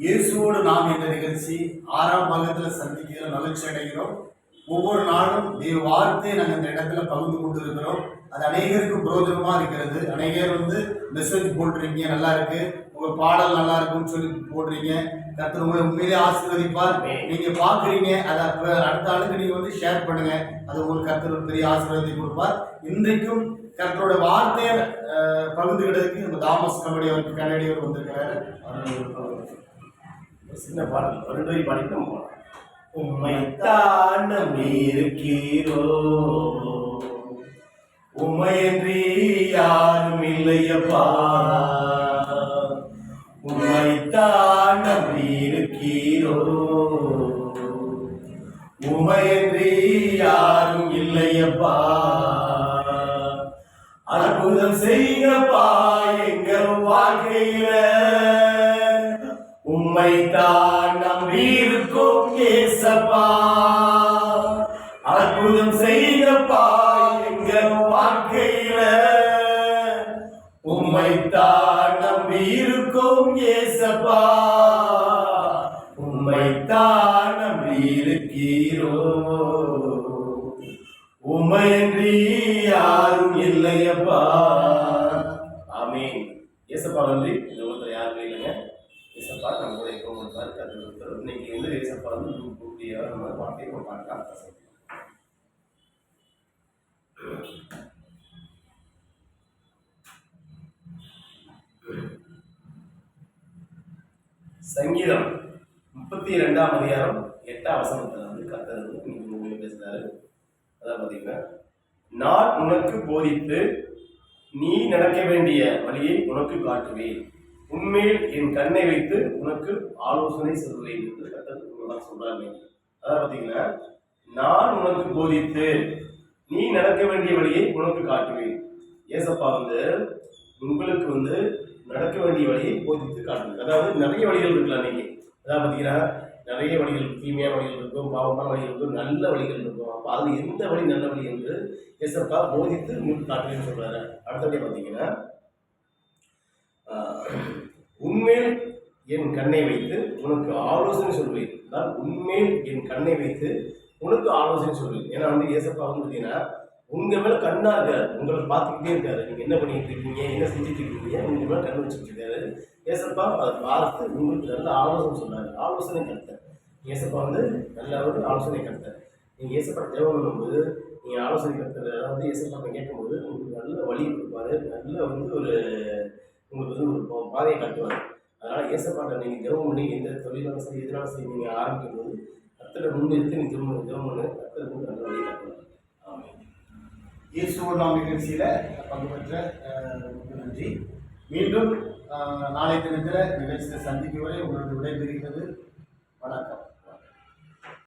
இயேசுவோடு நாம் என்ற நிகழ்ச்சி 6ஆம் பாகத்தில் சந்திக்கிறோம், மகிழ்ச்சி அடைகிறோம். ஒவ்வொரு நாளும் தேவ வார்த்தையை நாங்கள் இந்த இடத்துல பகிர்ந்து கொண்டு இருக்கிறோம். அது அநேகருக்கு பிரோஜனமா இருக்கிறது. அநேகர் மெசேஜ் போடுறீங்க, நல்லா இருக்கு, உங்க பாடல் நல்லா இருக்குன்னு சொல்லி போடுறீங்க. கர்த்தர் உங்களை உண்மையிலே ஆசீர்வதிப்பார். நீங்க பாக்குறீங்க, அதை அடுத்த ஆளுக்கு நீங்க ஷேர் பண்ணுங்க. அது உங்களுக்கு கர்த்தர் ஒரு பெரிய ஆசீர்வாதத்தை கொடுப்பார். இன்றைக்கும் கர்த்தரோட வார்த்தையை பகிர்ந்துகிட்டதுக்கு நம்ம தாமஸ் கன்னடியவர் வந்திருக்கிறாரு. சின்ன பாடல் 2 வரி பாடிட்டு நம்ம போகலாம். உம்மைத்தான் நம்பியிருக்கிறோ, உம்மையன்றி யாரும் இல்லையப்பா. உம்மைத்தான் நம்பியிருக்கிறோ, உம்மையன்றி யாரும் இல்லையப்பா. அற்புதம் செய்யப்பா எங்க வாழ்க்கையில, உம்மைத்தான் நம்பியிருக்கோம் ஏசப்பா. அற்புதம் செய்யப்பா எங்க வாழ்க்கையில, உம்மைத்தான் நம்பியிருக்கோம் ஏசப்பா. உம்மைத்தான் நம்பியிருக்கிறோ, உம்மையன்றி யாரும் இல்லையப்பா. ஆமென். ஏசப்பா நன்றி. இந்த உலகத்தில் யாருமே இல்லைங்க. ஏசப்பா நம்ம கூட எப்போ கொடுத்தாரு, கற்றுக் கொடுத்தாரு. இன்னைக்கு ஏசப்பா கூட்டியாக நம்ம பாட்டை ஒரு பாட்டாக சங்கீதம் 32ஆம் அதிகாரம் 8ஆம் வசனத்துல கர்த்தர் இன்னைக்கு பேசுறாரு. அதான் பார்த்தீங்கன்னா, நான் உனக்கு போதித்து நீ நடக்க வேண்டிய வழியை உனக்கு காட்டுவேன், உண்மையில் என் கண்ணை வைத்து உனக்கு ஆலோசனை சொல்வேன் என்று கர்த்தர் சொல்றாங்க. அதான் பார்த்தீங்கன்னா, நான் உனக்கு போதித்து நீ நடக்க வேண்டிய வழியை உனக்கு காட்டுவேன். ஏசப்பா உங்களுக்கு நடக்க வேண்டிய வழியை போதித்து காட்டுவேன். அதாவது நிறைய வழிகள் இருக்கலாம். இன்னைக்கு அதான் பார்த்தீங்கன்னா, நிறைய வழிகள், தீமையான வழிகள் இருக்கும், பாவமான வழிகள் இருக்கும், நல்ல வழிகள் இருக்கும். அப்போ அது எந்த வழி நல்ல வழி என்று ஏசப்பா போதித்து உங்களுக்கு காட்டுவேன்னு சொல்றாரு. அடுத்தபடியாக பார்த்தீங்கன்னா, உண்மையில் என் கண்ணை வைத்து உனக்கு ஆலோசனை சொல்வேன். நான் உண்மையில் என் கண்ணை வைத்து உனக்கு ஆலோசனை சொல்வேன். ஏன்னா ஏசப்பா பார்த்தீங்கன்னா, உங்க மேல கண்ணா இருக்காரு, உங்களை பார்த்துக்கிட்டே இருக்காரு. நீங்க என்ன பண்ணிட்டு இருக்கீங்க, என்ன செஞ்சுட்டு இருக்கீங்க, உங்க மேல கண்ணு வச்சுட்டு இருக்காரு. ஏசப்பா அதை பார்த்து உங்களுக்கு நல்ல ஆலோசனை சொன்னாரு, ஆலோசனை கருத்தார். ஏசப்பா நல்ல ஒரு ஆலோசனை கருத்தார். நீங்க ஏசப்பா தேவை பண்ணும்போது நீங்க ஆலோசனை கருத்தார், அதாவது ஏசப்பா கேட்கும்போது உங்களுக்கு நல்ல வழி கொடுப்பாரு, நல்ல ஒரு உங்களுக்கு ஒரு பாதையை காட்டுவார். அதனால ஏசப்பாட்ட நீங்க ஜெபம் பண்ணி எந்த தொழிலாலும் சரி எதிராலும் சரி நீங்க ஆரம்பிக்கும் போது கர்த்தரை முன்னிறுத்தி நீங்க ஜெபம் பண்ணு, கர்த்தர் நல்ல வழி காட்டுவார். இயேசுவோடு நாம் நிகழ்ச்சியில பங்கு பெற்ற நன்றி. மீண்டும் நாளை தினத்தில் நிகழ்ச்சியை சந்திக்கும் வரை உங்களது விடைபெறுகிறது. வணக்கம்.